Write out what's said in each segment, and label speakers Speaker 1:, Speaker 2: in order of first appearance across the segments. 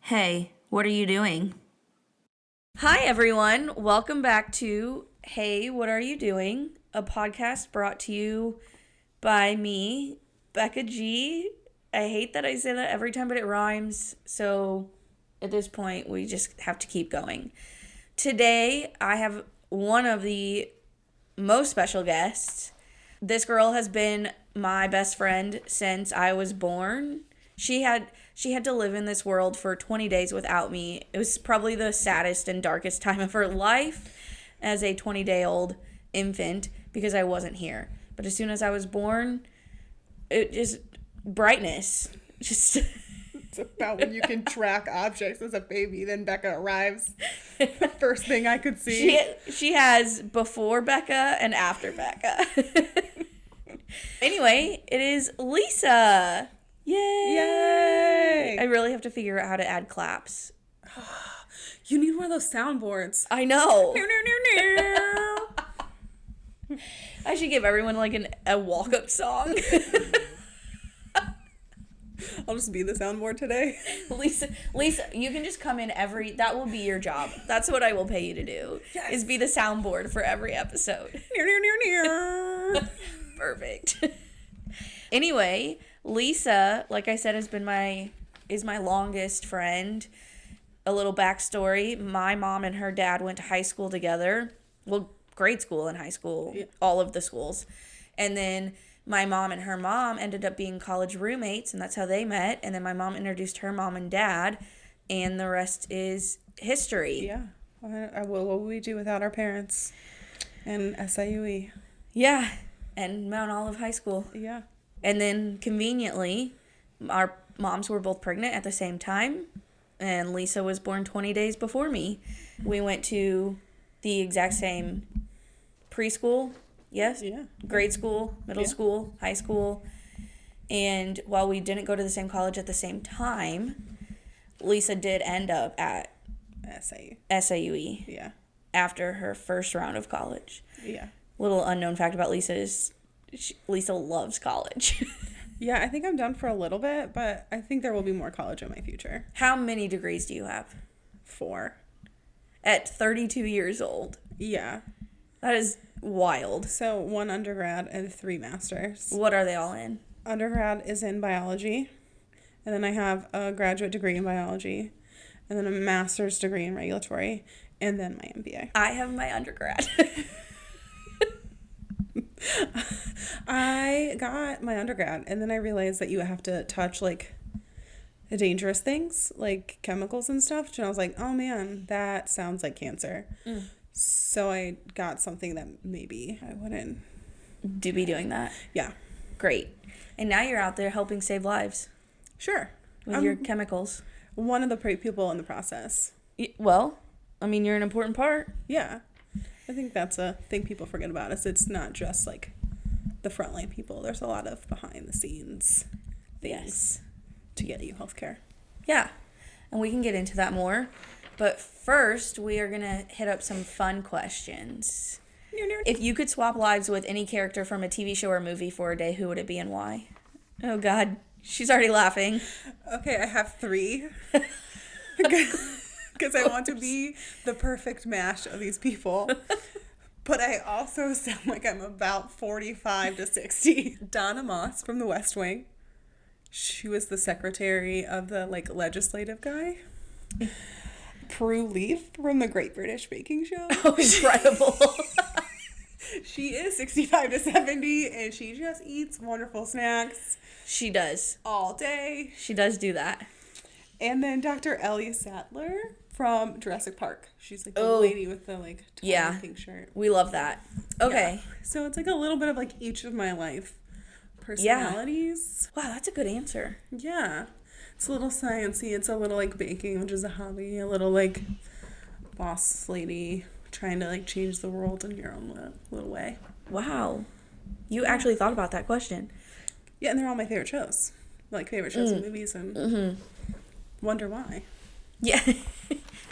Speaker 1: Hey, what are you doing? Hi, everyone. Welcome back to Hey, What Are You Doing? A podcast brought to you by me, Becca G. I hate that I say that every time, but it rhymes. So at this point, we just have to keep going. Today, I have one of the most special guests. This girl has been my best friend since I was born. She had to live in this world for 20 days without me. It was probably the saddest and darkest time of her life as a 20-day-old infant because I wasn't here. But as soon as I was born, it just brightness. Just
Speaker 2: it's about when you can track objects as a baby. Then Becca arrives. The first thing I could see.
Speaker 1: She has before Becca and after Becca. Anyway, it is Lisa. Yay! I really have to figure out how to add claps.
Speaker 2: You need one of those soundboards.
Speaker 1: I know. I should give everyone like a walk-up song.
Speaker 2: I'll just be the soundboard today.
Speaker 1: Lisa, you can just come in that will be your job. That's what I will pay you to do. Yes. Is be the soundboard for every episode. Perfect. Anyway, Lisa, like I said, is my longest friend. A little backstory. My mom and her dad went to high school together. Well, grade school and high school, yeah. All of the schools. And then my mom and her mom ended up being college roommates, and that's how they met. And then my mom introduced her mom and dad, and the rest is history.
Speaker 2: Yeah. What would we do without our parents? And SIUE.
Speaker 1: Yeah. And Mount Olive High School.
Speaker 2: Yeah.
Speaker 1: And then, conveniently, our moms were both pregnant at the same time, and Lisa was born 20 days before me. We went to the exact same preschool, yes?
Speaker 2: Yeah.
Speaker 1: Grade school, middle school, high school. And while we didn't go to the same college at the same time, Lisa did end up at SIUE.
Speaker 2: Yeah.
Speaker 1: After her first round of college.
Speaker 2: Yeah.
Speaker 1: Little unknown fact about Lisa is Lisa loves college.
Speaker 2: Yeah, I think I'm done for a little bit, but I think there will be more college in my future.
Speaker 1: How many degrees do you have?
Speaker 2: 4.
Speaker 1: At 32 years old.
Speaker 2: Yeah.
Speaker 1: That is wild.
Speaker 2: So 1 undergrad and 3 masters.
Speaker 1: What are they all in?
Speaker 2: Undergrad is in biology, and then I have a graduate degree in biology, and then a master's degree in regulatory, and then my MBA.
Speaker 1: I have my undergrad.
Speaker 2: I got my undergrad, and then I realized that you have to touch, like, dangerous things, like chemicals and stuff, and I was like, oh, man, that sounds like cancer. So I got something that maybe I wouldn't
Speaker 1: be doing that.
Speaker 2: Yeah.
Speaker 1: Great. And now you're out there helping save lives.
Speaker 2: Sure.
Speaker 1: With your chemicals.
Speaker 2: One of the people in the process.
Speaker 1: Well, I mean, you're an important part.
Speaker 2: Yeah. I think that's a thing people forget about us. It's not just like the frontline people. There's a lot of behind the scenes things to get you healthcare.
Speaker 1: Yeah. And we can get into that more. But first, we are going to hit up some fun questions. If you could swap lives with any character from a TV show or movie for a day, who would it be and why? Oh, God. She's already laughing.
Speaker 2: Okay, I have 3. Because I want to be the perfect mash of these people. But I also sound like I'm about 45 to 60. Donna Moss from The West Wing. She was the secretary of the, like, legislative guy. Prue Leaf from The Great British Baking Show.
Speaker 1: Oh, incredible.
Speaker 2: She is 65 to 70, and she just eats wonderful snacks.
Speaker 1: She does.
Speaker 2: All day.
Speaker 1: She does do that.
Speaker 2: And then Dr. Ellie Sattler from Jurassic Park. She's like the lady with the like tiny pink shirt.
Speaker 1: We love that. Okay.
Speaker 2: Yeah. So it's like a little bit of like each of my life personalities.
Speaker 1: Yeah. Wow, that's a good answer.
Speaker 2: Yeah. It's a little sciencey. It's a little like baking, which is a hobby. A little like boss lady trying to like change the world in your own little way.
Speaker 1: Wow. You actually thought about that question.
Speaker 2: Yeah, and they're all my favorite shows. Like favorite shows and movies, and wonder why.
Speaker 1: Yeah.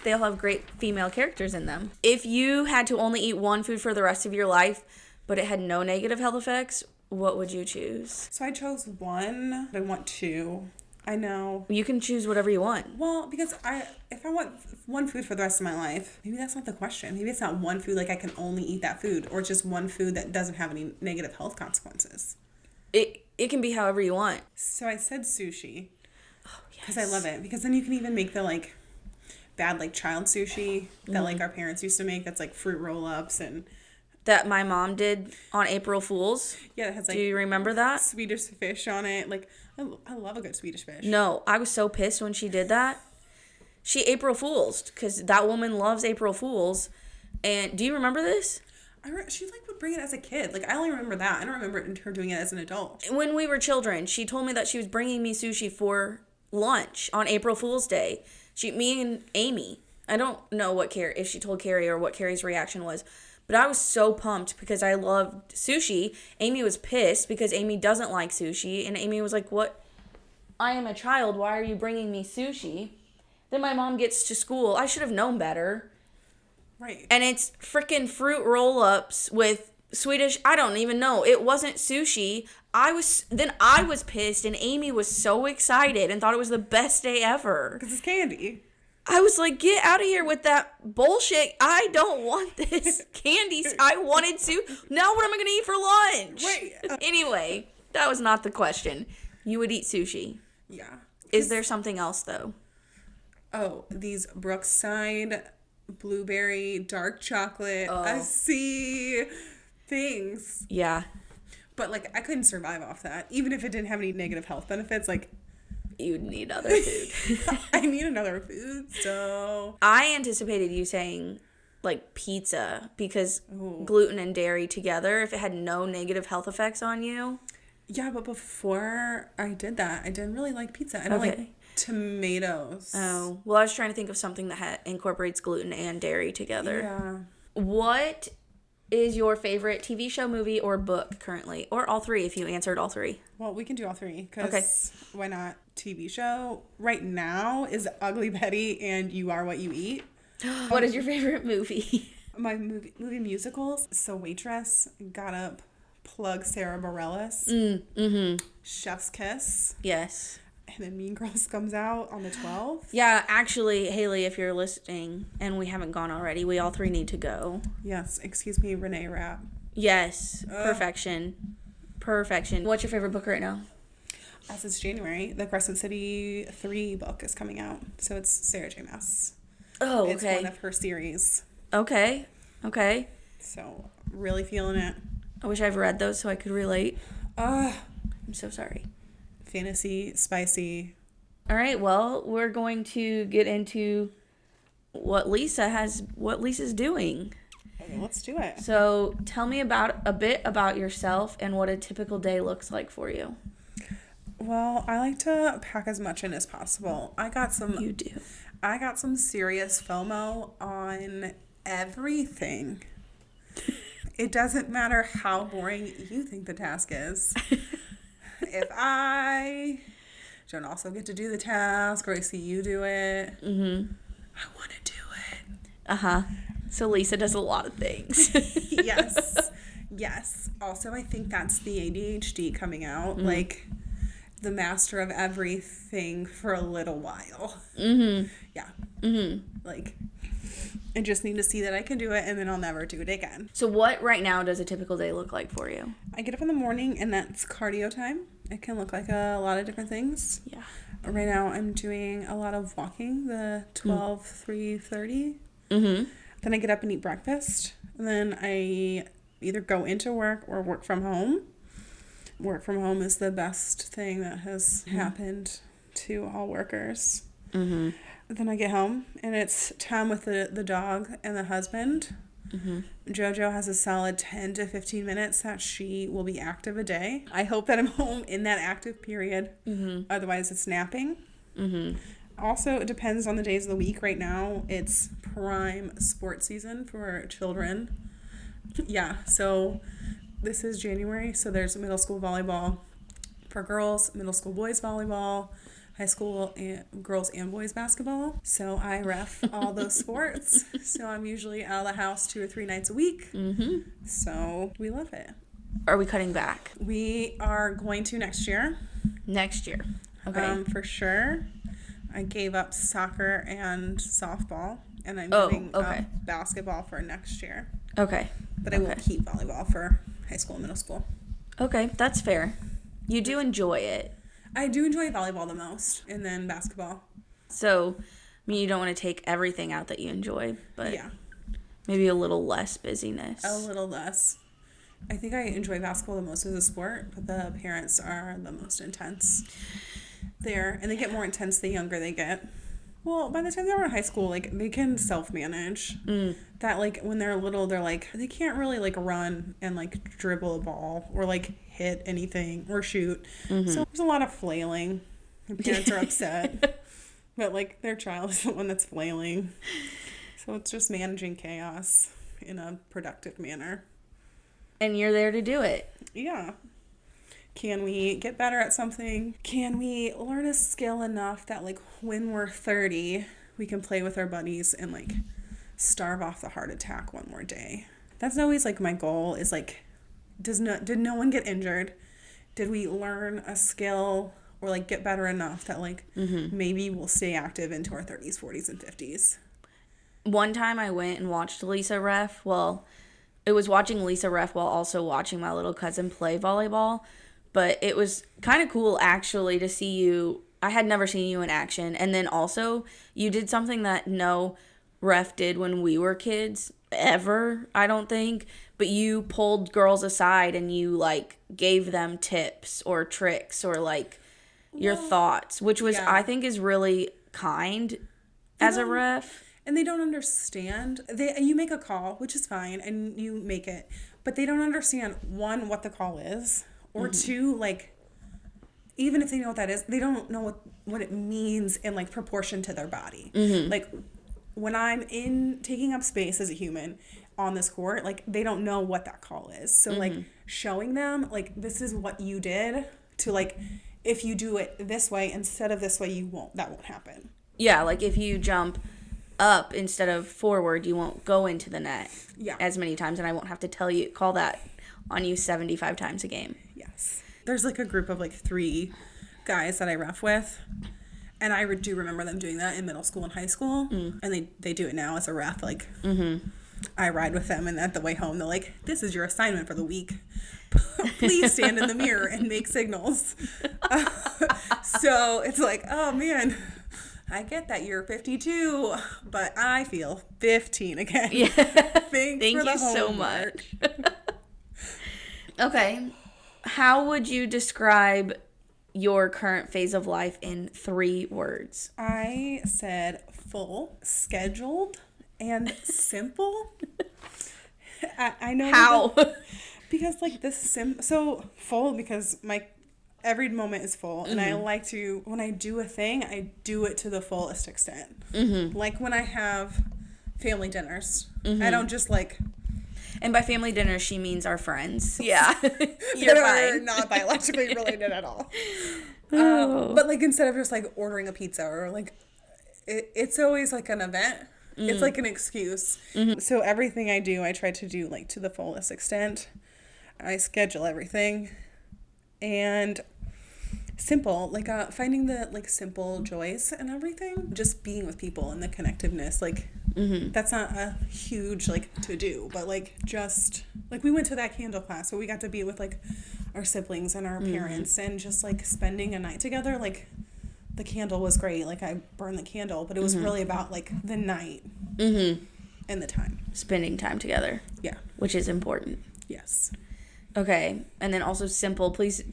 Speaker 1: They all have great female characters in them. If you had to only eat one food for the rest of your life, but it had no negative health effects, what would you choose?
Speaker 2: So I chose 1. I want 2. I know.
Speaker 1: You can choose whatever you want.
Speaker 2: Well, because if I want one food for the rest of my life, maybe that's not the question. Maybe it's not one food, like I can only eat that food, or just one food that doesn't have any negative health consequences.
Speaker 1: It can be however you want.
Speaker 2: So I said sushi.
Speaker 1: Oh, yes.
Speaker 2: Because I love it. Because then you can even make the, like, bad, like, child sushi that, like, our parents used to make. That's, like, fruit roll-ups and...
Speaker 1: That my mom did on April Fool's.
Speaker 2: Yeah, it has, like...
Speaker 1: Do you remember that?
Speaker 2: Swedish fish on it. Like, I love a good Swedish fish.
Speaker 1: No, I was so pissed when she did that. She April Fool's, because that woman loves April Fool's. And do you remember this?
Speaker 2: She, like, would bring it as a kid. Like, I only remember that. I don't remember her doing it as an adult.
Speaker 1: When we were children, she told me that she was bringing me sushi for lunch on April Fool's Day. Me and Amy. I don't know if she told Carrie or what Carrie's reaction was. But I was so pumped because I loved sushi. Amy was pissed because Amy doesn't like sushi. And Amy was like, what? I am a child. Why are you bringing me sushi? Then my mom gets to school. I should have known better.
Speaker 2: Right.
Speaker 1: And it's freaking fruit roll-ups with Swedish. I don't even know. It wasn't sushi. I was pissed and Amy was so excited and thought it was the best day ever.
Speaker 2: Because it's candy.
Speaker 1: I was like, get out of here with that bullshit. I don't want this candy. I wanted to. Now what am I going to eat for lunch?
Speaker 2: Right.
Speaker 1: Anyway, that was not the question. You would eat sushi.
Speaker 2: Yeah.
Speaker 1: Is there something else, though?
Speaker 2: Oh, these Brookside blueberry dark chocolate. I see things.
Speaker 1: Yeah.
Speaker 2: But, like, I couldn't survive off that. Even if it didn't have any negative health benefits, like...
Speaker 1: You'd need other food.
Speaker 2: I need another food, so...
Speaker 1: I anticipated you saying, like, pizza, because gluten and dairy together, if it had no negative health effects on you.
Speaker 2: Yeah, but before I did that, I didn't really like pizza. I don't like tomatoes.
Speaker 1: Oh, well, I was trying to think of something that incorporates gluten and dairy together.
Speaker 2: Yeah.
Speaker 1: What is your favorite TV show, movie, or book currently? Or all three, if you answered all three.
Speaker 2: Well, we can do all three, because why not? TV show right now is Ugly Betty and You Are What You Eat.
Speaker 1: What is your favorite movie?
Speaker 2: My movie musicals. So Waitress, Got Up, Plug Sarah Bareilles, Chef's Kiss.
Speaker 1: Yes.
Speaker 2: And then Mean Girls comes out on the 12th.
Speaker 1: Yeah, actually, Haley, if you're listening and we haven't gone already, we all three need to go.
Speaker 2: Yes, excuse me, Renee Rapp.
Speaker 1: Yes, perfection. Perfection. What's your favorite book right now?
Speaker 2: As it's January, the Crescent City 3 book is coming out. So it's Sarah J. Maas.
Speaker 1: Oh, okay.
Speaker 2: It's one of her series.
Speaker 1: Okay.
Speaker 2: So, really feeling it.
Speaker 1: I wish I've read those so I could relate.
Speaker 2: I'm
Speaker 1: so sorry.
Speaker 2: Fantasy, spicy.
Speaker 1: All right, well, we're going to get into what Lisa's doing.
Speaker 2: Okay, let's do it.
Speaker 1: So, tell me a bit about yourself and what a typical day looks like for you.
Speaker 2: Well, I like to pack as much in as possible.
Speaker 1: You do.
Speaker 2: I got some serious FOMO on everything. It doesn't matter how boring you think the task is. If I don't also get to do the task, or I see you do it, I want to do it.
Speaker 1: So Lisa does a lot of things.
Speaker 2: Yes. Also, I think that's the ADHD coming out. Like, the master of everything for a little while. Yeah. Like, I just need to see that I can do it, and then I'll never do it again.
Speaker 1: So what right now does a typical day look like for you?
Speaker 2: I get up in the morning, and that's cardio time. It can look like a lot of different things.
Speaker 1: Yeah.
Speaker 2: Right now, I'm doing a lot of walking, the 3:30. Then I get up and eat breakfast. And then I either go into work or work from home. Work from home is the best thing that has happened to all workers. Then I get home, and it's time with the dog and the husband. JoJo has a solid 10 to 15 minutes that she will be active a day. I hope that I'm home in that active period. Otherwise, it's napping. Also, it depends on the days of the week. Right now, it's prime sports season for children. Yeah, so this is January, so there's middle school volleyball for girls, middle school boys volleyball, high school girls and boys basketball. So I ref all those sports. So I'm usually out of the house 2 or 3 nights a week. So we love it.
Speaker 1: Are we cutting back?
Speaker 2: We are going to next year.
Speaker 1: Next year. Okay.
Speaker 2: For sure. I gave up soccer and softball, and I'm giving up basketball for next year.
Speaker 1: Okay.
Speaker 2: But I will keep volleyball for high school and middle school.
Speaker 1: Okay, that's fair. You do enjoy it.
Speaker 2: I do enjoy volleyball the most, and then basketball.
Speaker 1: So, I mean, you don't want to take everything out that you enjoy, but maybe a little less busyness.
Speaker 2: A little less. I think I enjoy basketball the most as a sport, but the parents are the most intense there, and they get more intense the younger they get. Well, by the time they're in high school, like, they can self-manage. That, like, when they're little, they're, like, they can't really, like, run and, like, dribble a ball or, like, hit anything or shoot. So there's a lot of flailing. The parents are upset. But, like, their child is the one that's flailing. So it's just managing chaos in a productive manner.
Speaker 1: And you're there to do it.
Speaker 2: Yeah. Can we get better at something? Can we learn a skill enough that, like, when we're 30, we can play with our buddies and, like, starve off the heart attack one more day? That's always, like, my goal is, like, did no one get injured? Did we learn a skill or, like, get better enough that, like, maybe we'll stay active into our 30s, 40s, and 50s?
Speaker 1: One time I went and watched Lisa Ref. Well, it was watching Lisa Ref while also watching my little cousin play volleyball. But it was kind of cool, actually, to see you. I had never seen you in action. And then also, you did something that no ref did when we were kids, ever, I don't think. But you pulled girls aside and you, like, gave them tips or tricks or, like, your thoughts, which was, I think, is really kind as a ref.
Speaker 2: And they don't understand. You make a call, which is fine, and you make it. But they don't understand, one, what the call is. Or two, like, even if they know what that is, they don't know what it means in, like, proportion to their body. Like, when I'm taking up space as a human on this court, like, they don't know what that call is. So, like, showing them, like, this is what you did to, like, if you do it this way instead of this way, that won't happen.
Speaker 1: Yeah, like, if you jump up instead of forward, you won't go into the net as many times, and I won't have to call that on you 75 times a game.
Speaker 2: Yes. There's, like, a group of, like, 3 guys that I ref with, and I do remember them doing that in middle school and high school, and they do it now as a ref. Like, I ride with them, and at the way home, they're like, this is your assignment for the week. Please stand in the mirror and make signals. So it's like, oh, man, I get that you're 52, but I feel 15 again. Yeah. Thank you so much.
Speaker 1: Okay. How would you describe your current phase of life in 3 words?
Speaker 2: I said full, scheduled, and simple. I know.
Speaker 1: How?
Speaker 2: Because, like, so full because every moment is full, and I like to, when I do a thing, I do it to the fullest extent. Like when I have family dinners, I don't just, like...
Speaker 1: And by family dinner, she means our friends. Yeah.
Speaker 2: You're fine. Not biologically related at all. But, like, instead of just, like, ordering a pizza or, like, it's always, like, an event. It's, like, an excuse. So everything I do, I try to do, like, to the fullest extent. I schedule everything. And simple, like, finding the, like, simple joys and everything. Just being with people and the connectiveness, like... That's not a huge, like, to-do, but, like, just, like, we went to that candle class where we got to be with, like, our siblings and our parents and just, like, spending a night together. Like, the candle was great. Like, I burned the candle, but it was really about, like, the night and the time.
Speaker 1: Spending time together.
Speaker 2: Yeah.
Speaker 1: Which is important.
Speaker 2: Yes.
Speaker 1: Okay. And then also simple. Please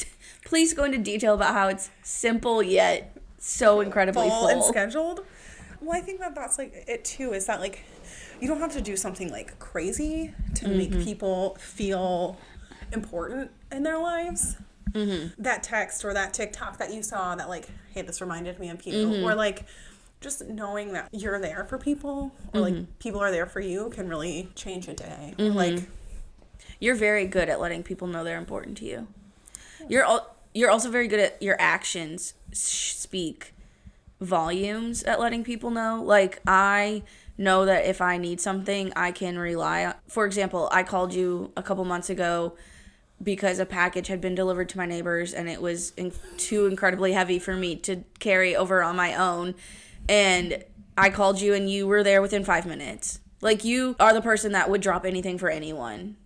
Speaker 1: go into detail about how it's simple yet so incredibly full.
Speaker 2: And scheduled. Well, I think that's, like, it, too, is that, like, you don't have to do something, like, crazy to make people feel important in their lives. That text or that TikTok that you saw that, like, hey, this reminded me of you. Or, like, just knowing that you're there for people or, like, people are there for you can really change a day. Or, like...
Speaker 1: You're very good at letting people know they're important to you. You're also very good at your actions speak volumes at letting people know. Like, I know that if I need something, I can rely on. For example, I called you a couple months ago because a package had been delivered to my neighbors and it was too incredibly heavy for me to carry over on my own. And I called you and you were there within 5 minutes. Like, you are the person that would drop anything for anyone.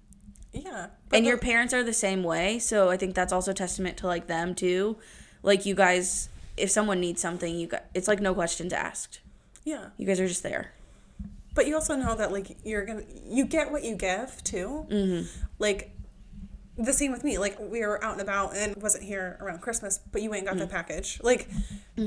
Speaker 2: Yeah.
Speaker 1: And your parents are the same way, so I think that's also testament to, like, them, too. Like, you guys, if someone needs something, it's, like, no questions asked.
Speaker 2: Yeah.
Speaker 1: You guys are just there.
Speaker 2: But you also know that, like, you get what you give, too. Mm-hmm. Like, the same with me. Like, we were out and about and wasn't here around Christmas, but you went and got the package. Like,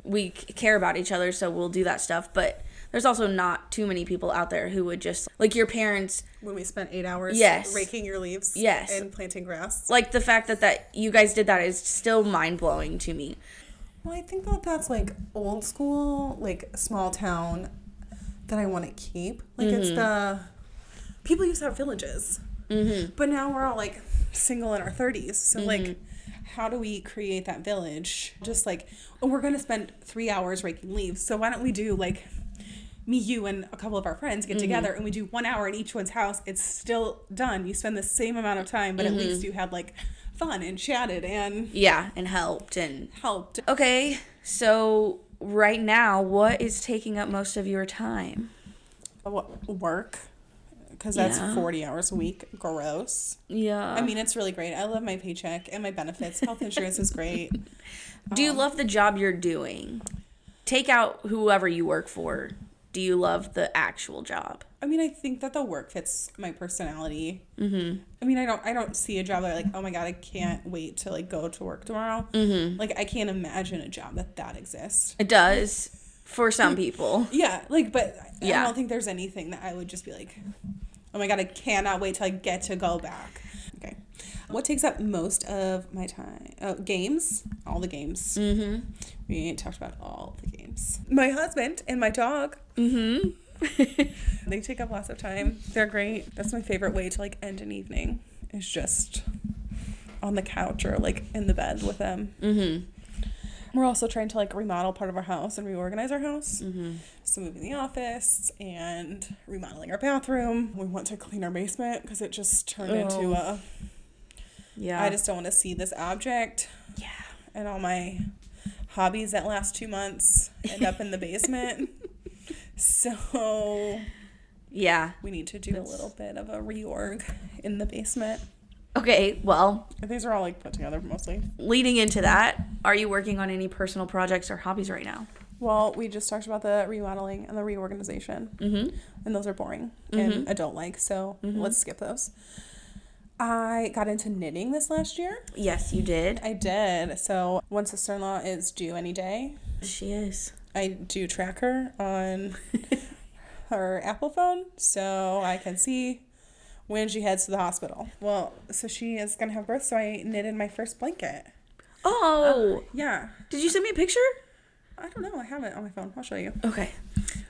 Speaker 1: we care about each other, so we'll do that stuff, but there's also not too many people out there who would just, like, your parents.
Speaker 2: When we spent 8 hours raking your leaves and planting grass.
Speaker 1: Like, the fact that you guys did that is still mind-blowing to me.
Speaker 2: Well, I think that's, like, old school, like, small town that I want to keep. Like, it's the... People used to have villages. Mm-hmm. But now we're all, like, single in our 30s. So, like, how do we create that village? Just, like, we're going to spend 3 hours raking leaves. So why don't we do, like... me, you, and a couple of our friends get together and we do 1 hour at each one's house. It's still done. You spend the same amount of time, but at least you had, like, fun and chatted and...
Speaker 1: Yeah, and helped. Okay, so right now, what is taking up most of your time?
Speaker 2: Work. Because that's 40 hours a week. Gross.
Speaker 1: Yeah.
Speaker 2: I mean, it's really great. I love my paycheck and my benefits. Health insurance is great.
Speaker 1: Do you love the job you're doing? Take out whoever you work for. Do you love the actual job?
Speaker 2: I mean, I think that the work fits my personality. Mm-hmm. I mean, I don't see a job that, like, oh my God, I can't wait to, like, go to work tomorrow. Mm-hmm. Like, I can't imagine a job that exists.
Speaker 1: It does for some people.
Speaker 2: Yeah, like, but I don't think there's anything that I would just be like, oh my God, I cannot wait till I get to go back. Okay. What takes up most of my time? Games. All the games. Mm-hmm. We ain't talked about all the games. My husband and my dog. Mm-hmm. They take up lots of time. They're great. That's my favorite way to, like, end an evening. Is just on the couch or, like, in the bed with them. Mm-hmm. We're also trying to, like, remodel part of our house and reorganize our house. Mm-hmm. So moving the office and remodeling our bathroom. We want to clean our basement because it just turned into a... Yeah. I just don't want to see this object. Yeah. And all my hobbies that last 2 months end up in the basement. So... yeah. We need to do a little bit of a reorg in the basement.
Speaker 1: Okay, well...
Speaker 2: these are all, like, put together mostly.
Speaker 1: Leading into that, are you working on any personal projects or hobbies right now?
Speaker 2: Well, we just talked about the remodeling and the reorganization. Mm-hmm. And those are boring and adult-like, so let's skip those. I got into knitting this last year.
Speaker 1: Yes, you did.
Speaker 2: I did. So one sister-in-law is due any day.
Speaker 1: She is.
Speaker 2: I do track her on her Apple phone so I can see when she heads to the hospital. Well, so she is going to have birth, so I knitted my first blanket.
Speaker 1: Oh.
Speaker 2: Yeah.
Speaker 1: Did you send me a picture?
Speaker 2: I don't know. I have it on my phone. I'll show you.
Speaker 1: Okay.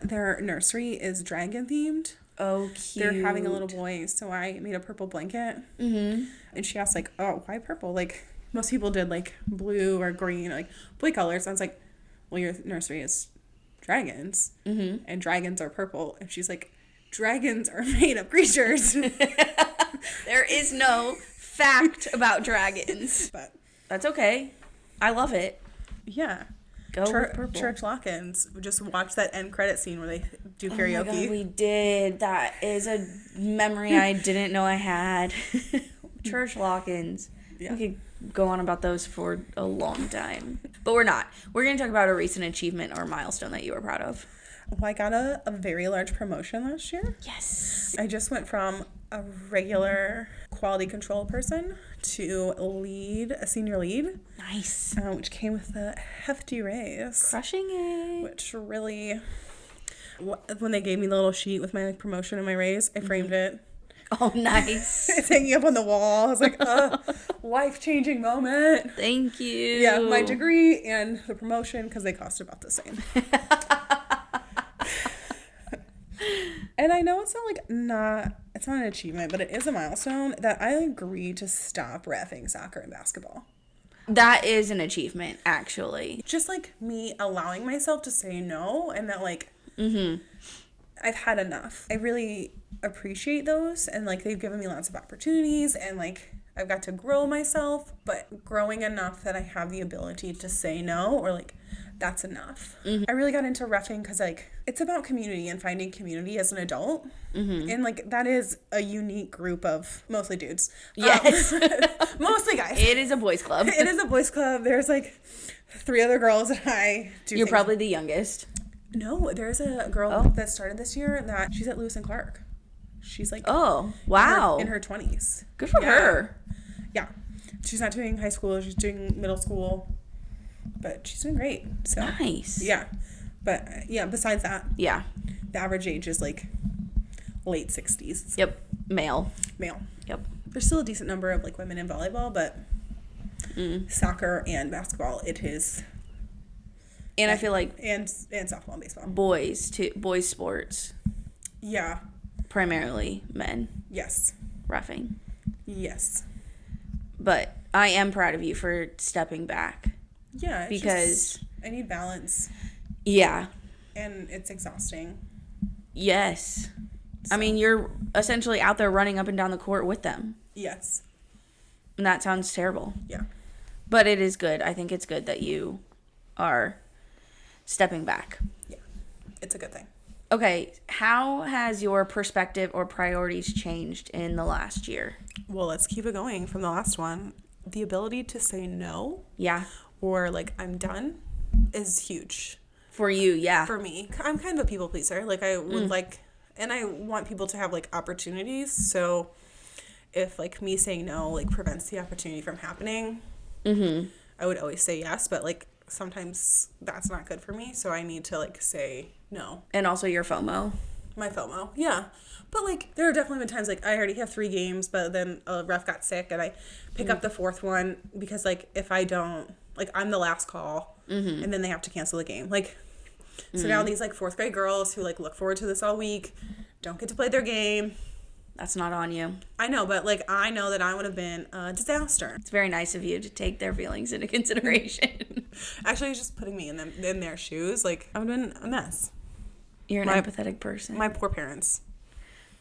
Speaker 2: Their nursery is dragon themed.
Speaker 1: Oh, cute.
Speaker 2: They're having a little boy, so I made a purple blanket. Mm-hmm. And she asked, like, oh, why purple? Like, most people did, like, blue or green, or, like, boy colors. I was like, well, your nursery is dragons, and dragons are purple. And she's like, dragons are made-up creatures.
Speaker 1: There is no fact about dragons.
Speaker 2: But
Speaker 1: that's okay. I love it.
Speaker 2: Yeah.
Speaker 1: Go with purple.
Speaker 2: Church lock-ins. We just watched that end credit scene where they do karaoke.
Speaker 1: Oh my God, we did. That is a memory I didn't know I had. Church lock-ins. Yeah. We could go on about those for a long time. But we're not. We're going to talk about a recent achievement or milestone that you were proud of.
Speaker 2: Well, I got a very large promotion last year.
Speaker 1: Yes.
Speaker 2: I just went from a regular quality control person to a senior lead.
Speaker 1: Nice.
Speaker 2: Which came with a hefty raise.
Speaker 1: Crushing it.
Speaker 2: Which really, when they gave me the little sheet with my, like, promotion and my raise, I framed it.
Speaker 1: Oh, nice.
Speaker 2: It's hanging up on the wall. I was like, life-changing moment.
Speaker 1: Thank you.
Speaker 2: Yeah, my degree and the promotion, because they cost about the same. And I know it's not an achievement, but it is a milestone that I agreed to stop reffing soccer and basketball.
Speaker 1: That is an achievement, actually.
Speaker 2: Just, like, me allowing myself to say no, and that, like, I've had enough. I really appreciate those, and, like, they've given me lots of opportunities, and, like, I've got to grow myself, but growing enough that I have the ability to say no, or like, that's enough. I really got into reffing because like it's about community and finding community as an adult. And like that is a unique group of mostly dudes.
Speaker 1: Yes.
Speaker 2: Mostly guys.
Speaker 1: It is a boys club.
Speaker 2: It is a boys club. There's like 3 other girls that I do.
Speaker 1: You're probably the youngest.
Speaker 2: No, there's a girl that started this year that she's at Lewis and Clark. She's like,
Speaker 1: oh, wow.
Speaker 2: In her 20s.
Speaker 1: Good for her.
Speaker 2: Yeah. She's not doing high school. She's doing middle school. But she's doing great. So,
Speaker 1: nice.
Speaker 2: Yeah. But, yeah, besides that.
Speaker 1: Yeah.
Speaker 2: The average age is like late 60s.
Speaker 1: Yep. Male.
Speaker 2: Yep. There's still a decent number of like women in volleyball, but soccer and basketball, it is.
Speaker 1: And I feel like.
Speaker 2: And softball and baseball.
Speaker 1: Boys, too. Boys sports.
Speaker 2: Yeah.
Speaker 1: Primarily men.
Speaker 2: Yes.
Speaker 1: Reffing.
Speaker 2: Yes.
Speaker 1: But I am proud of you for stepping back.
Speaker 2: Yeah.
Speaker 1: Because
Speaker 2: I need balance.
Speaker 1: Yeah.
Speaker 2: And it's exhausting.
Speaker 1: Yes. So. I mean, you're essentially out there running up and down the court with them.
Speaker 2: Yes.
Speaker 1: And that sounds terrible.
Speaker 2: Yeah.
Speaker 1: But it is good. I think it's good that you are stepping back.
Speaker 2: Yeah. It's a good thing.
Speaker 1: Okay. How has your perspective or priorities changed in the last year?
Speaker 2: Well, let's keep it going from the last one. The ability to say no.
Speaker 1: Yeah.
Speaker 2: Or like, I'm done is huge.
Speaker 1: For you, yeah.
Speaker 2: For me. I'm kind of a people pleaser. Like, I would like, and I want people to have like opportunities. So if like me saying no like prevents the opportunity from happening, I would always say yes. But like sometimes that's not good for me. So I need to like say no.
Speaker 1: And also your FOMO.
Speaker 2: My FOMO, yeah. But like there are definitely been times like I already have 3 games, but then a ref got sick and I pick up the 4th one because like if I don't, like I'm the last call and then they have to cancel the game. Like so now these like 4th grade girls who like look forward to this all week don't get to play their game.
Speaker 1: That's not on you.
Speaker 2: I know, but like I know that I would have been a disaster.
Speaker 1: It's very nice of you to take their feelings into consideration.
Speaker 2: Actually, just putting me in their shoes, like I would have been a mess.
Speaker 1: You're an empathetic person.
Speaker 2: My poor parents.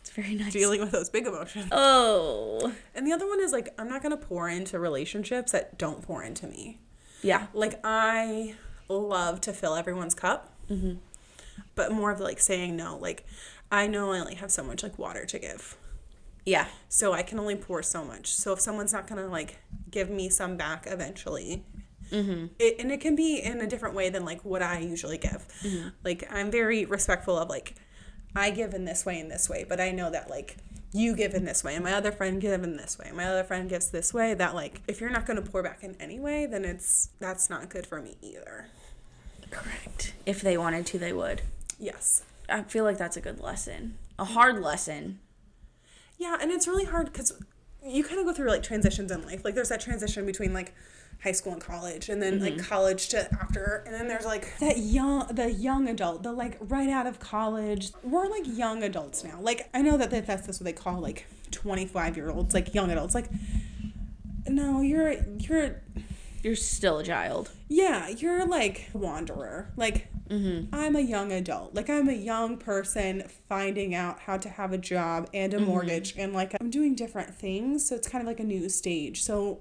Speaker 1: It's very nice.
Speaker 2: Dealing with those big emotions.
Speaker 1: Oh.
Speaker 2: And the other one is like I'm not gonna pour into relationships that don't pour into me.
Speaker 1: Yeah.
Speaker 2: Like I love to fill everyone's cup. But more of like saying no. Like I know I only have so much like water to give.
Speaker 1: Yeah.
Speaker 2: So I can only pour so much. So if someone's not gonna like give me some back eventually, and it can be in a different way than like what I usually give. Like I'm very respectful of like I give in this way, but I know that like you give in this way and my other friend give in this way and my other friend gives this way, that like if you're not going to pour back in any way, then that's not good for me either.
Speaker 1: Correct. If they wanted to, they would.
Speaker 2: Yes.
Speaker 1: I feel like that's a good lesson. A hard lesson.
Speaker 2: Yeah, and it's really hard because you kind of go through like transitions in life. Like there's that transition between like high school and college, and then like college to after, and then there's like the young adult, the like right out of college. We're like young adults now. Like I know that's what they call like 25-year-olds, like young adults. Like no, you're
Speaker 1: still a child.
Speaker 2: Yeah, you're like a wanderer. Like I'm a young adult. Like I'm a young person finding out how to have a job and a mortgage, and like I'm doing different things. So it's kind of like a new stage. So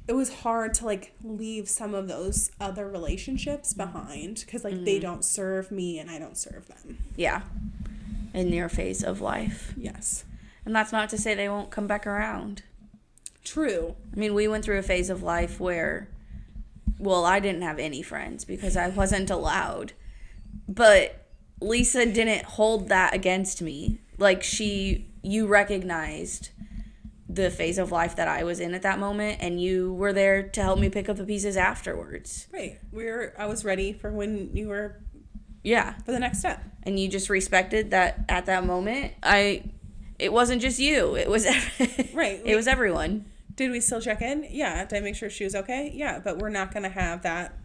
Speaker 2: it was hard to like leave some of those other relationships behind because like they don't serve me and I don't serve them.
Speaker 1: Yeah. In your phase of life.
Speaker 2: Yes.
Speaker 1: And that's not to say they won't come back around.
Speaker 2: True.
Speaker 1: I mean, we went through a phase of life where, well, I didn't have any friends because I wasn't allowed. But Lisa didn't hold that against me. Like you recognized the phase of life that I was in at that moment, and you were there to help me pick up the pieces afterwards.
Speaker 2: Right. I was ready for when you were for the next step.
Speaker 1: And you just respected that at that moment. It wasn't just you. It was
Speaker 2: right.
Speaker 1: It was everyone.
Speaker 2: Did we still check in? Yeah. Did I make sure she was okay? Yeah. But we're not going to have that.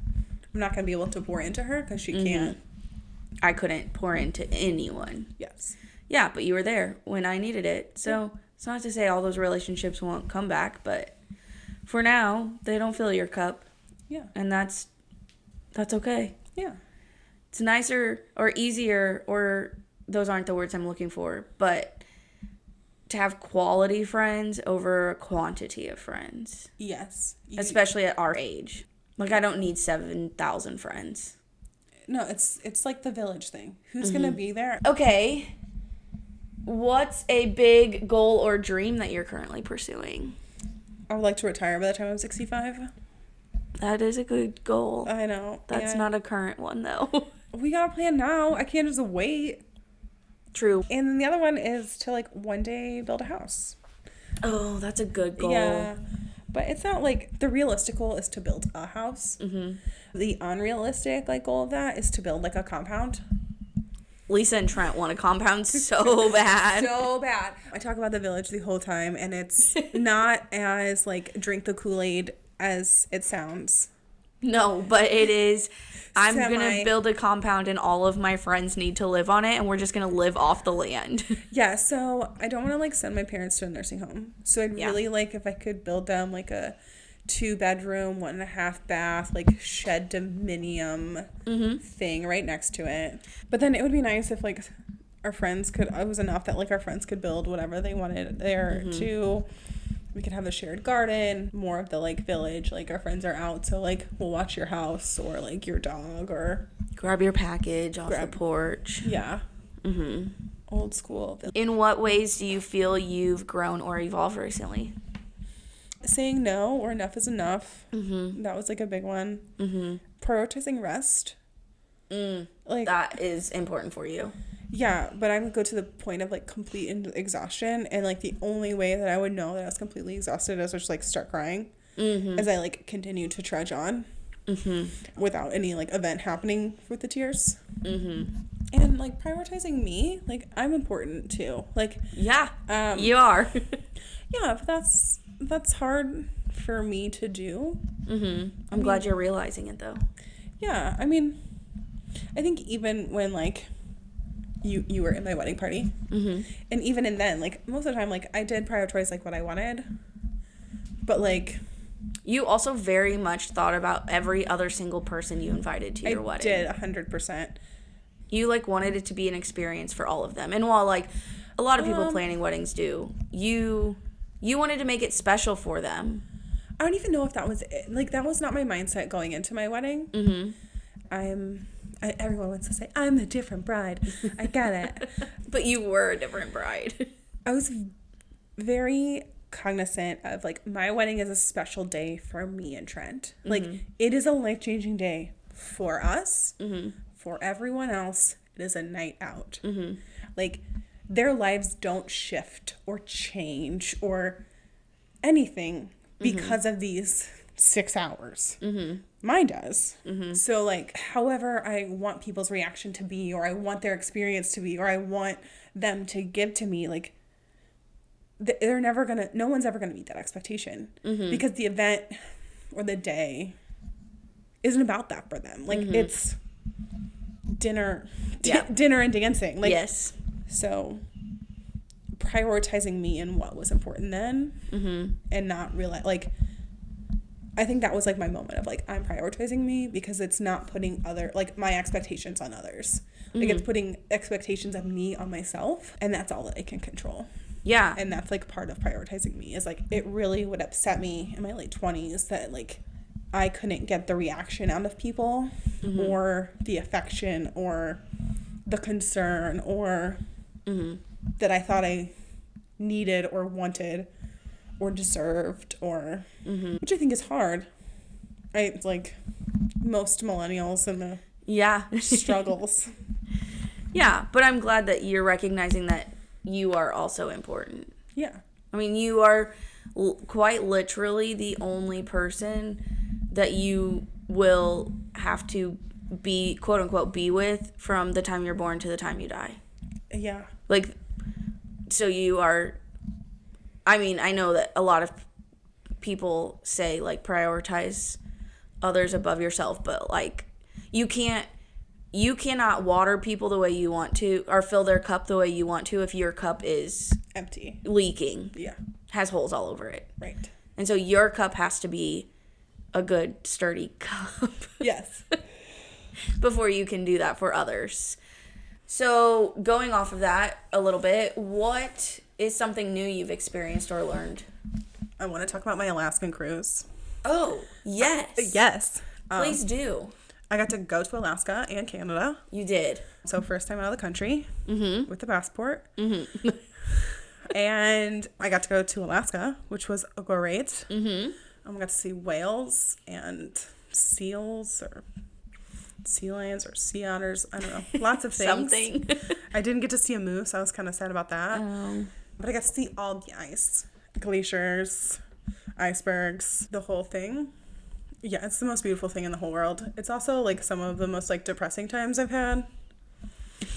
Speaker 2: I'm not going to be able to pour into her because she can't.
Speaker 1: I couldn't pour into anyone.
Speaker 2: Yes.
Speaker 1: Yeah, but you were there when I needed it. So it's not to say all those relationships won't come back, but for now, they don't fill your cup.
Speaker 2: Yeah.
Speaker 1: And that's okay.
Speaker 2: Yeah.
Speaker 1: It's nicer or easier, or those aren't the words I'm looking for, but to have quality friends over quantity of friends.
Speaker 2: Yes.
Speaker 1: Especially at our age. Like, I don't need 7,000 friends.
Speaker 2: No, it's like the village thing. Who's going to be there?
Speaker 1: Okay. What's a big goal or dream that you're currently pursuing?
Speaker 2: I would like to retire by the time I'm 65.
Speaker 1: That is a good goal.
Speaker 2: I know.
Speaker 1: That's not a current one, though.
Speaker 2: We got to plan now. I can't just wait.
Speaker 1: True.
Speaker 2: And then the other one is to, like, one day build a house.
Speaker 1: Oh, that's a good goal.
Speaker 2: Yeah. But it's not, like, the realistic goal is to build a house.
Speaker 1: Mm-hmm.
Speaker 2: The unrealistic, like, goal of that is to build, like, a compound.
Speaker 1: Lisa and Trent want a compound so bad.
Speaker 2: So bad. I talk about the village the whole time, and it's not as, like, drink the Kool-Aid as it sounds.
Speaker 1: No, but it is. I'm going to build a compound and all of my friends need to live on it and we're just going to live off the land.
Speaker 2: Yeah, so I don't want to, like, send my parents to a nursing home. So I'd really like if I could build them, like, a 2-bedroom, 1.5 bath, like, shed dominium thing right next to it. But then it would be nice if, like, our friends could, it was enough that, like, our friends could build whatever they wanted there too. We could have a shared garden, more of the, like, village. Like, our friends are out, so, like, we'll watch your house or, like, your dog or...
Speaker 1: Grab your package off the porch.
Speaker 2: Yeah.
Speaker 1: Mm-hmm.
Speaker 2: Old school.
Speaker 1: In what ways do you feel you've grown or evolved recently?
Speaker 2: Saying no or enough is enough.
Speaker 1: Mm-hmm.
Speaker 2: That was, like, a big one.
Speaker 1: Mm-hmm.
Speaker 2: Prioritizing rest.
Speaker 1: Like, that is important for you.
Speaker 2: Yeah, but I would go to the point of, like, complete exhaustion, and, like, the only way that I would know that I was completely exhausted is just, like, start crying as I, like, continue to trudge on without any, like, event happening with the tears. And, like, prioritizing me, like, I'm important too. Like,
Speaker 1: yeah, you are.
Speaker 2: Yeah, but that's hard for me to do.
Speaker 1: I'm glad you're realizing it though.
Speaker 2: Yeah, I mean, I think even when, like, you were in my wedding party, and even in then, like, most of the time, like, I did prioritize, like, what I wanted, but, like,
Speaker 1: you also very much thought about every other single person you invited to your wedding.
Speaker 2: I did 100%.
Speaker 1: You, like, wanted it to be an experience for all of them, and while, like, a lot of people planning weddings do, you wanted to make it special for them.
Speaker 2: I don't even know if that was it. Like, that was not my mindset going into my wedding. Everyone wants to say, I'm a different bride. I get it.
Speaker 1: But you were a different bride.
Speaker 2: I was very cognizant of, like, my wedding is a special day for me and Trent. Like, it is a life-changing day for us. For everyone else, it is a night out. Like, their lives don't shift or change or anything because of these 6 hours. Mine does. So, like, however I want people's reaction to be, or I want their experience to be, or I want them to give to me, like, they're never gonna, no one's ever gonna meet that expectation because the event or the day isn't about that for them. Like, it's dinner and dancing. Like,
Speaker 1: yes.
Speaker 2: So prioritizing me and what was important then and not realize, like, I think that was, like, my moment of, like, I'm prioritizing me because it's not putting my expectations on others. Like, it's putting expectations of me on myself, and that's all that I can control.
Speaker 1: Yeah.
Speaker 2: And that's, like, part of prioritizing me is, like, it really would upset me in my late 20s that, like, I couldn't get the reaction out of people or the affection or the concern or that I thought I needed or wanted or deserved, or which I think is hard. It's like most millennials and the struggles.
Speaker 1: Yeah, but I'm glad that you're recognizing that you are also important.
Speaker 2: Yeah.
Speaker 1: I mean, you are quite literally the only person that you will have to be, quote unquote, be with from the time you're born to the time you die.
Speaker 2: Yeah.
Speaker 1: Like, so you are, I mean, I know that a lot of people say, like, prioritize others above yourself, but, like, you cannot water people the way you want to or fill their cup the way you want to if your cup is
Speaker 2: empty,
Speaker 1: leaking,
Speaker 2: has
Speaker 1: holes all over it.
Speaker 2: Right.
Speaker 1: And so your cup has to be a good, sturdy cup.
Speaker 2: Yes.
Speaker 1: Before you can do that for others. So, going off of that a little bit, what is something new you've experienced or learned?
Speaker 2: I want to talk about my Alaskan cruise.
Speaker 1: Oh, yes.
Speaker 2: Yes.
Speaker 1: Please do.
Speaker 2: I got to go to Alaska and Canada.
Speaker 1: You did.
Speaker 2: So first time out of the country with the passport. And I got to go to Alaska, which was great. I got to see whales and seals or sea lions or sea otters. I don't know. Lots of things.
Speaker 1: Something.
Speaker 2: I didn't get to see a moose. I was kind of sad about that. But I got to see all the ice. Glaciers, icebergs, the whole thing. Yeah, it's the most beautiful thing in the whole world. It's also like some of the most like depressing times I've had.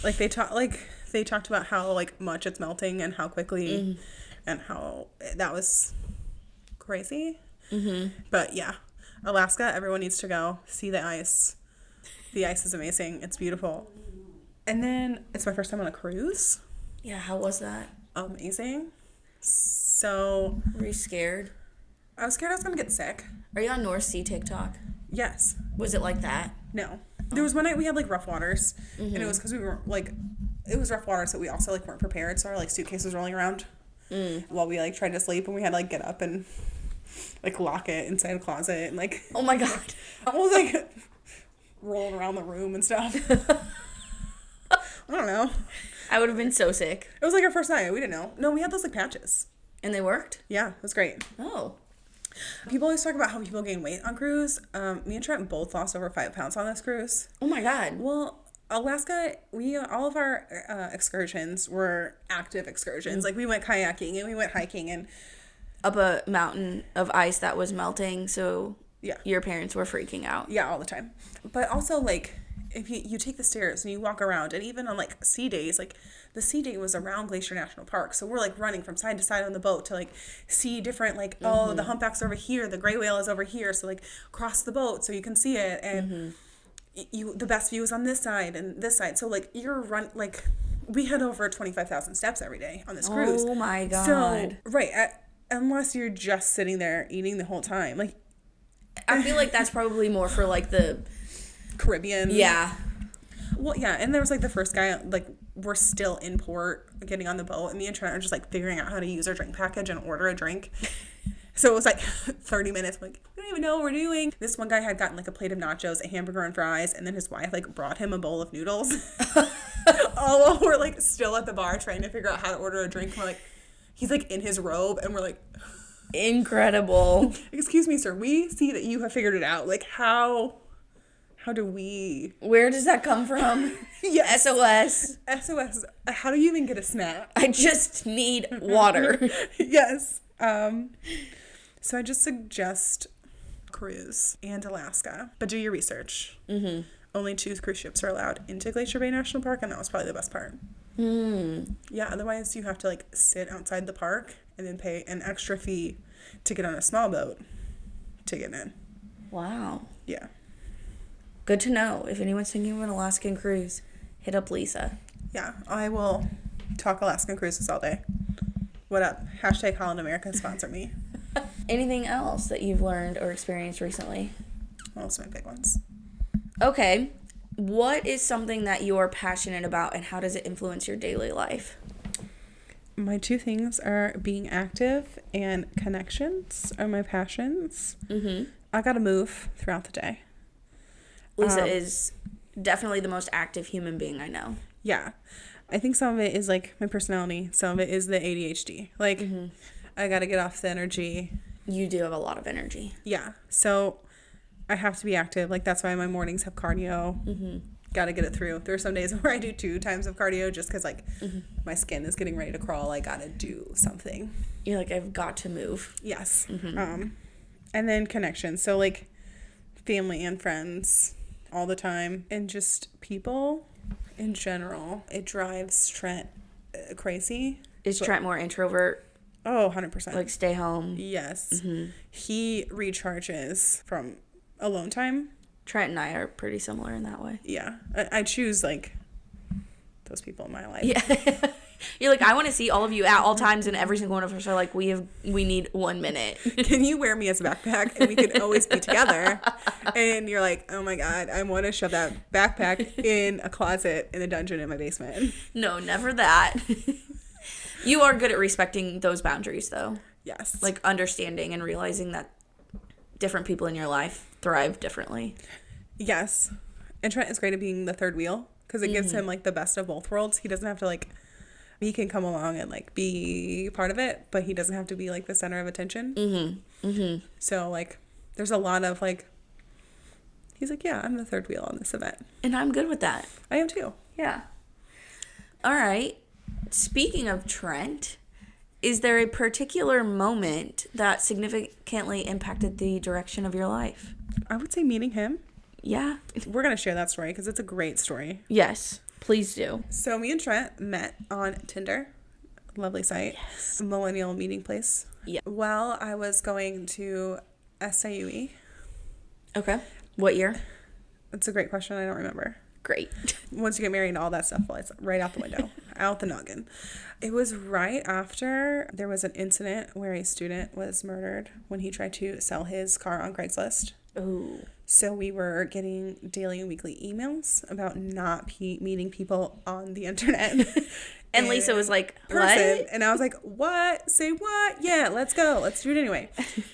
Speaker 2: Like they talked about how like much it's melting and how quickly and how that was crazy. But yeah, Alaska, everyone needs to go see the ice. The ice is amazing. It's beautiful. And then it's my first time on a cruise.
Speaker 1: Yeah, how was that?
Speaker 2: Amazing. So
Speaker 1: Were you scared?
Speaker 2: I was scared I was going to get sick.
Speaker 1: Are you on North Sea TikTok?
Speaker 2: Yes.
Speaker 1: Was it like that?
Speaker 2: No. There was one night we had like rough waters, and it was because we were like, it was rough waters, so we also like weren't prepared, so our like suitcase was rolling around while we like tried to sleep, and we had to like get up and like lock it inside a closet and like
Speaker 1: Oh my God.
Speaker 2: almost like rolling around the room and stuff. I don't know.
Speaker 1: I would have been so sick.
Speaker 2: It was like our first night. We didn't know. No, we had those like patches.
Speaker 1: And they worked?
Speaker 2: Yeah, it was great.
Speaker 1: Oh.
Speaker 2: People always talk about how people gain weight on cruise. Me and Trent both lost over 5 pounds on this cruise.
Speaker 1: Oh my God.
Speaker 2: Well, Alaska, all of our excursions were active excursions. Like we went kayaking and we went hiking and
Speaker 1: Up a mountain of ice that was melting, so
Speaker 2: yeah,
Speaker 1: your parents were freaking out.
Speaker 2: yeah, all the time. But also like if you take the stairs and you walk around, and even on like sea days, like the sea day was around Glacier National Park, so we're like running from side to side on the boat to like see different like oh the humpback's over here, the gray whale is over here, so like cross the boat so you can see it, and the best view is on this side and this side, so like we had over 25,000 steps every day on this cruise.
Speaker 1: Oh my God.
Speaker 2: So right, unless you're just sitting there eating the whole time, like
Speaker 1: I feel like that's probably more for like the
Speaker 2: Caribbean.
Speaker 1: Yeah.
Speaker 2: Well, yeah, and there was like the first guy, like we're still in port getting on the boat, and me and Trent are just like figuring out how to use our drink package and order a drink. So it was like 30 minutes. I'm like, we don't even know what we're doing. This one guy had gotten like a plate of nachos, a hamburger and fries, and then his wife like brought him a bowl of noodles. All while we're like still at the bar trying to figure out how to order a drink. We're like, he's like in his robe, and we're like,
Speaker 1: incredible.
Speaker 2: Excuse me, sir, we see that you have figured it out. Like how do we...
Speaker 1: Where does that come from?
Speaker 2: Yes.
Speaker 1: SOS.
Speaker 2: SOS. How do you even get a snack?
Speaker 1: I just need water.
Speaker 2: Yes. So I just suggest cruise and Alaska. But do your research. Only 2 cruise ships are allowed into Glacier Bay National Park, and that was probably the best part. Yeah, otherwise you have to like sit outside the park and then pay an extra fee to get on a small boat to get in.
Speaker 1: Wow.
Speaker 2: Yeah.
Speaker 1: Good to know. If anyone's thinking of an Alaskan cruise, hit up Lisa.
Speaker 2: Yeah, I will talk Alaskan cruises all day. What up? Hashtag Holland America sponsor me.
Speaker 1: Anything else that you've learned or experienced recently?
Speaker 2: Those are my big ones.
Speaker 1: Okay. What is something that you're passionate about, and how does it influence your daily life?
Speaker 2: My 2 things are being active and connections are my passions. I gotta move throughout the day.
Speaker 1: Lisa is definitely the most active human being I know.
Speaker 2: Yeah. I think some of it is like my personality. Some of it is the ADHD. Like, I gotta get off the energy.
Speaker 1: You do have a lot of energy.
Speaker 2: Yeah. So I have to be active. Like, that's why my mornings have cardio. Gotta get it through. There are some days where I do 2 times of cardio just because, like, my skin is getting ready to crawl. I gotta do something.
Speaker 1: You're like, I've got to move.
Speaker 2: Yes. And then connections. So, like, family and friends all the time. And just people in general. It drives Trent crazy.
Speaker 1: Is Trent more introvert?
Speaker 2: Oh, 100%.
Speaker 1: Like, stay home?
Speaker 2: Yes. He recharges from alone time.
Speaker 1: Trent and I are pretty similar in that way.
Speaker 2: Yeah. I choose, like, those people in my life.
Speaker 1: Yeah. You're like, I want to see all of you at all times, and every single one of us are like, we need 1 minute.
Speaker 2: Can you wear me as a backpack and we could always be together? And you're like, oh my God, I want to shove that backpack in a closet in a dungeon in my basement.
Speaker 1: No, never that. You are good at respecting those boundaries, though.
Speaker 2: Yes.
Speaker 1: Like understanding and realizing that different people in your life thrive differently.
Speaker 2: Yes. And Trent is great at being the third wheel because it gives him like the best of both worlds. He doesn't have to like, he can come along and like be part of it, but he doesn't have to be like the center of attention. So like there's a lot of like, he's like, yeah, I'm the third wheel on this event.
Speaker 1: And I'm good with that.
Speaker 2: I am too.
Speaker 1: Yeah. All right. Speaking of Trent, is there a particular moment that significantly impacted the direction of your life?
Speaker 2: I would say meeting him.
Speaker 1: Yeah.
Speaker 2: We're going to share that story because it's a great story.
Speaker 1: Yes, please do.
Speaker 2: So me and Trent met on Tinder. Lovely site.
Speaker 1: Yes.
Speaker 2: Millennial meeting place.
Speaker 1: Yeah.
Speaker 2: Well, I was going to SIUE.
Speaker 1: Okay. What year?
Speaker 2: That's a great question. I don't remember.
Speaker 1: Great.
Speaker 2: Once you get married and all that stuff flies right out the window. Out the noggin. It was right after there was an incident where a student was murdered when he tried to sell his car on Craigslist.
Speaker 1: Oh.
Speaker 2: So we were getting daily and weekly emails about not meeting people on the internet.
Speaker 1: And Lisa was like,
Speaker 2: person.
Speaker 1: what?
Speaker 2: And I was like, what? Say what? Yeah, let's go. Let's do it anyway.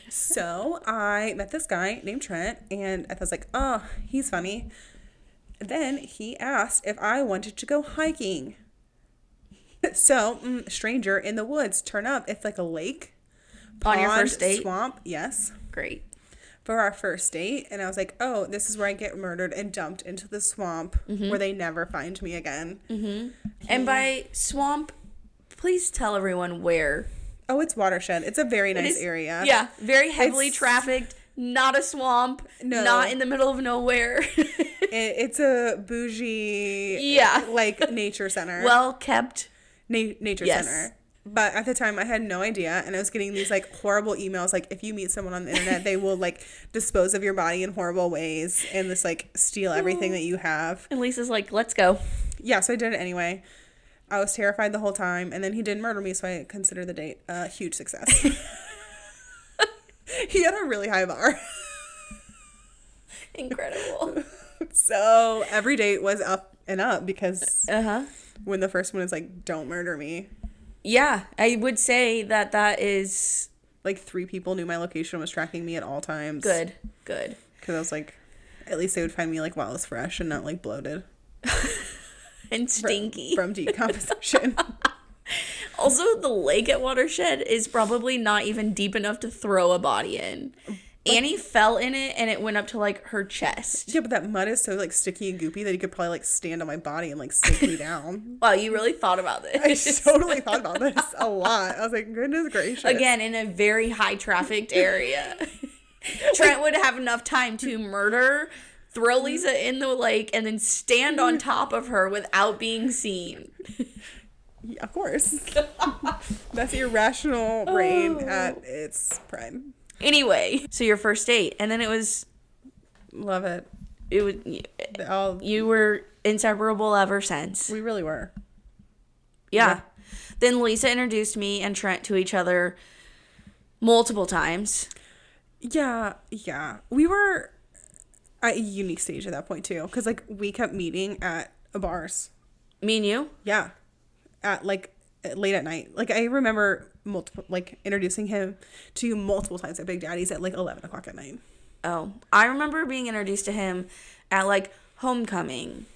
Speaker 2: So I met this guy named Trent, and I was like, oh, he's funny. Then he asked if I wanted to go hiking. So, stranger in the woods, turn up. It's like a lake.
Speaker 1: On your first date?
Speaker 2: Swamp, yes.
Speaker 1: Great.
Speaker 2: For our first date. And I was like, oh, this is where I get murdered and dumped into the swamp where they never find me again.
Speaker 1: And by swamp, please tell everyone where.
Speaker 2: Oh, it's Watershed. It's a very nice area.
Speaker 1: Yeah, very heavily trafficked. Not a swamp.
Speaker 2: No.
Speaker 1: Not in the middle of nowhere.
Speaker 2: It's a bougie, like nature center.
Speaker 1: Well kept.
Speaker 2: Nature center. But at the time, I had no idea, and I was getting these like horrible emails. Like, if you meet someone on the internet, they will like dispose of your body in horrible ways and just like steal everything that you have.
Speaker 1: And Lisa's like, let's go.
Speaker 2: Yeah, so I did it anyway. I was terrified the whole time, and then he didn't murder me, so I consider the date a huge success. He had a really high bar.
Speaker 1: Incredible.
Speaker 2: So every date was up and up because when the first one is like, don't murder me.
Speaker 1: Yeah, I would say that is...
Speaker 2: Like 3 people knew my location, was tracking me at all times.
Speaker 1: Good.
Speaker 2: Because I was like, at least they would find me like while I was fresh and not like bloated.
Speaker 1: And stinky.
Speaker 2: From decomposition.
Speaker 1: Also, the lake at Watershed is probably not even deep enough to throw a body in. Annie fell in it and it went up to like her chest.
Speaker 2: Yeah, but that mud is so like sticky and goopy that you could probably like stand on my body and like sink me down.
Speaker 1: Wow, you really thought about this.
Speaker 2: I totally thought about this a lot. I was like, goodness gracious.
Speaker 1: Again, in a very high trafficked area. Trent would have enough time to murder, throw Lisa in the lake, and then stand on top of her without being seen.
Speaker 2: Yeah, of course. That's irrational brain at its prime.
Speaker 1: Anyway, so your first date, and then it was...
Speaker 2: Love it.
Speaker 1: It was... You were inseparable ever since.
Speaker 2: We really were.
Speaker 1: Yeah. Then Lisa introduced me and Trent to each other multiple times.
Speaker 2: Yeah. We were at a unique stage at that point, too. Because, like, we kept meeting at bars.
Speaker 1: Me and you?
Speaker 2: Yeah. At, like, late at night. Like, I remember introducing him to you multiple times at Big Daddy's at, like, 11 o'clock at night.
Speaker 1: Oh. I remember being introduced to him at, like, homecoming.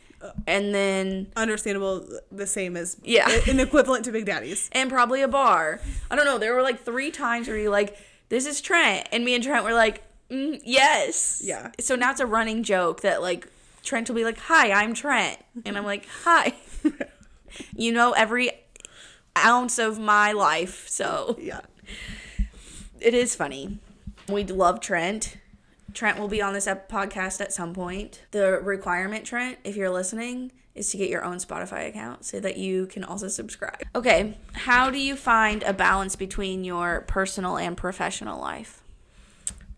Speaker 1: And then...
Speaker 2: Understandable, the same as...
Speaker 1: Yeah.
Speaker 2: An equivalent to Big Daddy's.
Speaker 1: And probably a bar. I don't know. There were, like, 3 times where you're like, this is Trent. And me and Trent were like, yes.
Speaker 2: Yeah.
Speaker 1: So now it's a running joke that, like, Trent will be like, hi, I'm Trent. And I'm like, hi. You know every ounce of my life, so...
Speaker 2: Yeah.
Speaker 1: It is funny. We love Trent. Trent will be on this podcast at some point. The requirement, Trent, if you're listening, is to get your own Spotify account so that you can also subscribe. Okay, how do you find a balance between your personal and professional life?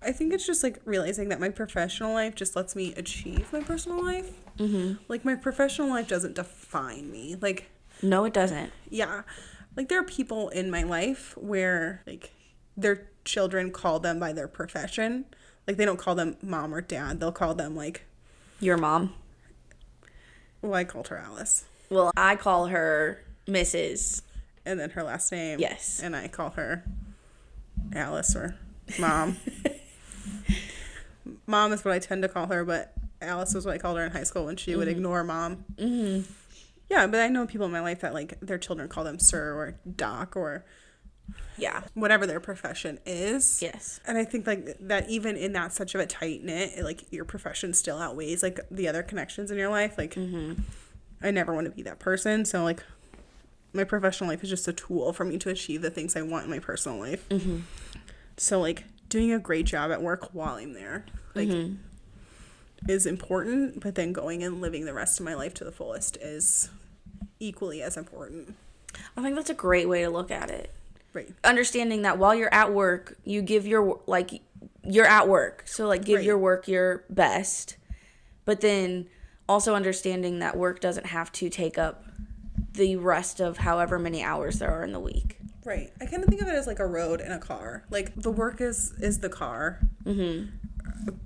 Speaker 2: I think it's just, like, realizing that my professional life just lets me achieve my personal life. Mm-hmm. Like, my professional life doesn't define me. Like,
Speaker 1: No, it doesn't.
Speaker 2: Yeah. Like, there are people in my life where, like, their children call them by their profession. Like, they don't call them mom or dad. They'll call them, like...
Speaker 1: Your mom?
Speaker 2: Well, I called her Alice.
Speaker 1: Well, I call her Mrs.
Speaker 2: And then her last name.
Speaker 1: Yes.
Speaker 2: And I call her Alice or Mom. Mom is what I tend to call her, but Alice was what I called her in high school when she would ignore Mom.
Speaker 1: Mm-hmm.
Speaker 2: Yeah, but I know people in my life that, like, their children call them Sir or Doc or...
Speaker 1: Yeah.
Speaker 2: Whatever their profession is.
Speaker 1: Yes.
Speaker 2: And I think, like, that even in that such of a tight knit, like, your profession still outweighs, like, the other connections in your life. Like, I never want to be that person. So, like, my professional life is just a tool for me to achieve the things I want in my personal life. Mm-hmm. So, like, doing a great job at work while I'm there, like, is important. But then going and living the rest of my life to the fullest is equally as important.
Speaker 1: I think that's a great way to look at it.
Speaker 2: Right.
Speaker 1: Understanding that while you're at work, you give your, like, you're at work. So, like, give your work your best. But then also understanding that work doesn't have to take up the rest of however many hours there are in the week.
Speaker 2: Right. I kind of think of it as, like, a road and a car. Like, the work is the car. Mm-hmm.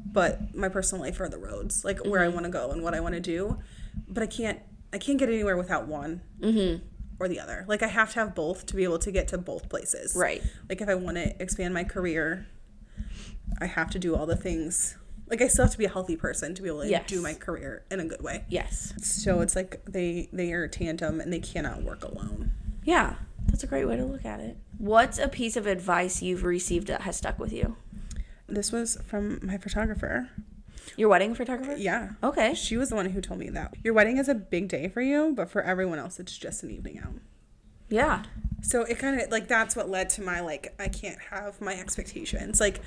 Speaker 2: But my personal life are the roads. Like, where I want to go and what I want to do. But I can't get anywhere without one. Mm-hmm. Or the other. Like, I have to have both to be able to get to both places. Right. Like, if I want to expand my career, I have to do all the things. Like, I still have to be a healthy person to be able to do my career in a good way. Yes. So it's like they are tandem and they cannot work alone.
Speaker 1: Yeah. That's a great way to look at it. What's a piece of advice you've received that has stuck with you?
Speaker 2: This was from my photographer.
Speaker 1: Your wedding photographer?
Speaker 2: Yeah.
Speaker 1: Okay.
Speaker 2: She was the one who told me that. Your wedding is a big day for you, but for everyone else, it's just an evening out. Yeah. So it kind of, like, that's what led to my, like, I can't have my expectations. Like,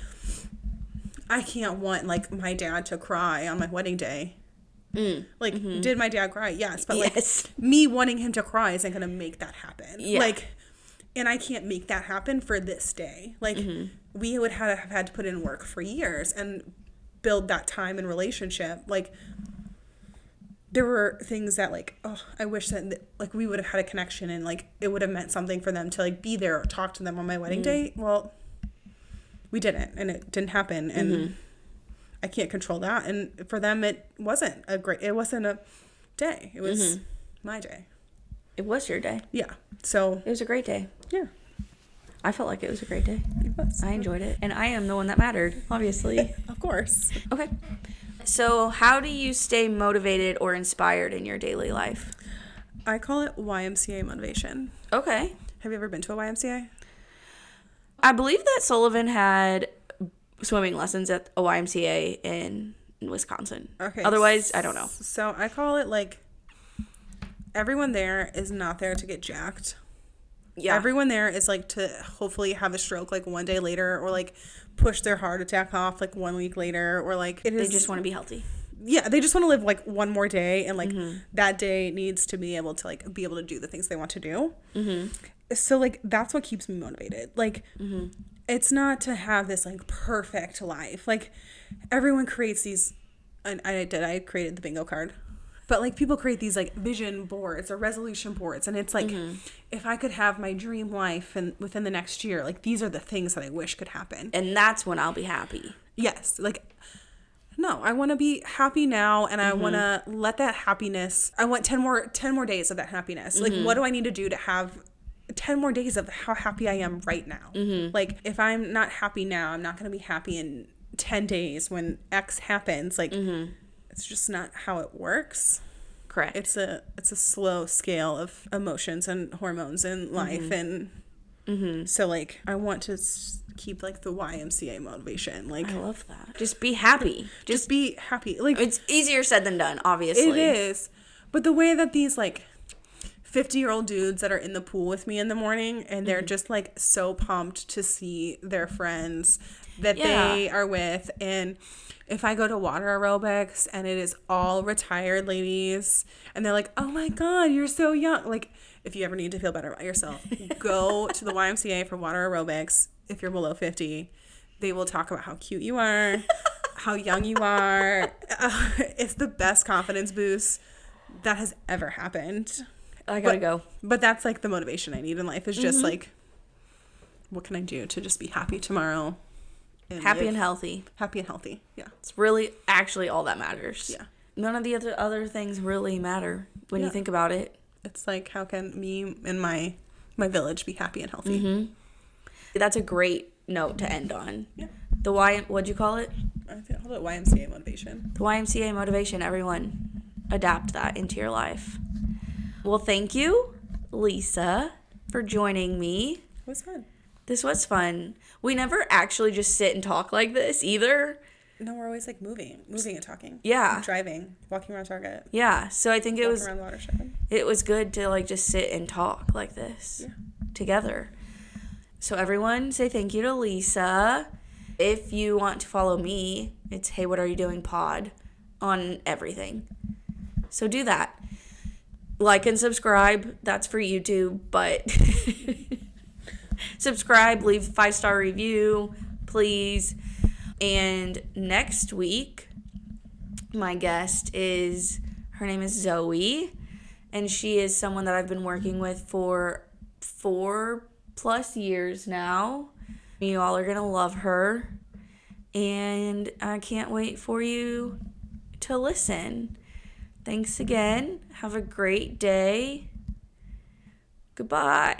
Speaker 2: I can't want, like, my dad to cry on my wedding day. Like, did my dad cry? Yes. But, like, me wanting him to cry isn't going to make that happen. Yeah. Like, and I can't make that happen for this day. Like, we would have had to put in work for years and build that time and relationship. Like, there were things that, like, oh, I wish that, like, we would have had a connection and, like, it would have meant something for them to, like, be there or talk to them on my wedding day. Well, we didn't, and it didn't happen, and I can't control that. And for them, it wasn't a day. It was my day.
Speaker 1: It was your day.
Speaker 2: Yeah. So
Speaker 1: it was a great day.
Speaker 2: Yeah.
Speaker 1: I felt like it was a great day.
Speaker 2: It was.
Speaker 1: I enjoyed it. And I am the one that mattered, obviously.
Speaker 2: Of course.
Speaker 1: Okay. So how do you stay motivated or inspired in your daily life?
Speaker 2: I call it YMCA motivation.
Speaker 1: Okay.
Speaker 2: Have you ever been to a YMCA?
Speaker 1: I believe that Sullivan had swimming lessons at a YMCA in Wisconsin. Okay. Otherwise, I don't know.
Speaker 2: So I call it, like, everyone there is not there to get jacked. Yeah. Everyone there is, like, to hopefully have a stroke, like, one day later, or, like, push their heart attack off, like, 1 week later, or, like,
Speaker 1: they just want to be healthy.
Speaker 2: Yeah, they just want to live, like, one more day, and, like, that day needs to be able to, like, be able to do the things they want to do. So, like, that's what keeps me motivated. Like, it's not to have this, like, perfect life. Like, everyone creates these, and I created the bingo card. But, like, people create these, like, vision boards or resolution boards. And it's like, if I could have my dream life and within the next year, like, these are the things that I wish could happen.
Speaker 1: And that's when I'll be happy.
Speaker 2: Yes. Like, no, I want to be happy now. And I want to let that happiness, I want 10 more days of that happiness. Like, what do I need to do to have 10 more days of how happy I am right now? Like, if I'm not happy now, I'm not going to be happy in 10 days when X happens. Like, it's just not how it works. Correct. It's a slow scale of emotions and hormones in life. And so, like, I want to keep, like, the YMCA motivation. Like,
Speaker 1: I love that. Just be happy.
Speaker 2: Just be happy. Like,
Speaker 1: it's easier said than done, obviously.
Speaker 2: It is. But the way that these, like, 50-year-old dudes that are in the pool with me in the morning, and they're just, like, so pumped to see their friends that they are with, and if I go to water aerobics and it is all retired ladies and they're like, oh my God, you're so young. Like, if you ever need to feel better about yourself, go to the YMCA for water aerobics. If you're below 50, they will talk about how cute you are, how young you are. It's the best confidence boost that has ever happened.
Speaker 1: I gotta go.
Speaker 2: But that's like the motivation I need in life is just like, what can I do to just be happy tomorrow?
Speaker 1: Happy and healthy.
Speaker 2: Happy and healthy. Yeah.
Speaker 1: It's really actually all that matters.
Speaker 2: Yeah.
Speaker 1: None of the other things really matter when you think about it.
Speaker 2: It's like, how can me and my village be happy and healthy?
Speaker 1: Mm-hmm. That's a great note to end on.
Speaker 2: Yeah.
Speaker 1: What'd you call it?
Speaker 2: I think I called it YMCA motivation.
Speaker 1: The YMCA motivation. Everyone, adapt that into your life. Well, thank you, Lisa, for joining me.
Speaker 2: It was fun.
Speaker 1: This was fun. We never actually just sit and talk like this either.
Speaker 2: No, we're always like moving and talking.
Speaker 1: Yeah.
Speaker 2: Like driving, walking around Target.
Speaker 1: Yeah. So I think
Speaker 2: walking around the watershed.
Speaker 1: It was good to like just sit and talk like this together. So everyone say thank you to Lisa. If you want to follow me, it's Hey What Are You Doing Pod on everything. So do that. Like and subscribe. That's for YouTube, but subscribe, leave a 5-star review, please. And next week, my guest her name is Zoe, and she is someone that I've been working with for 4+ years now. You all are going to love her, and I can't wait for you to listen. Thanks again. Have a great day. Goodbye.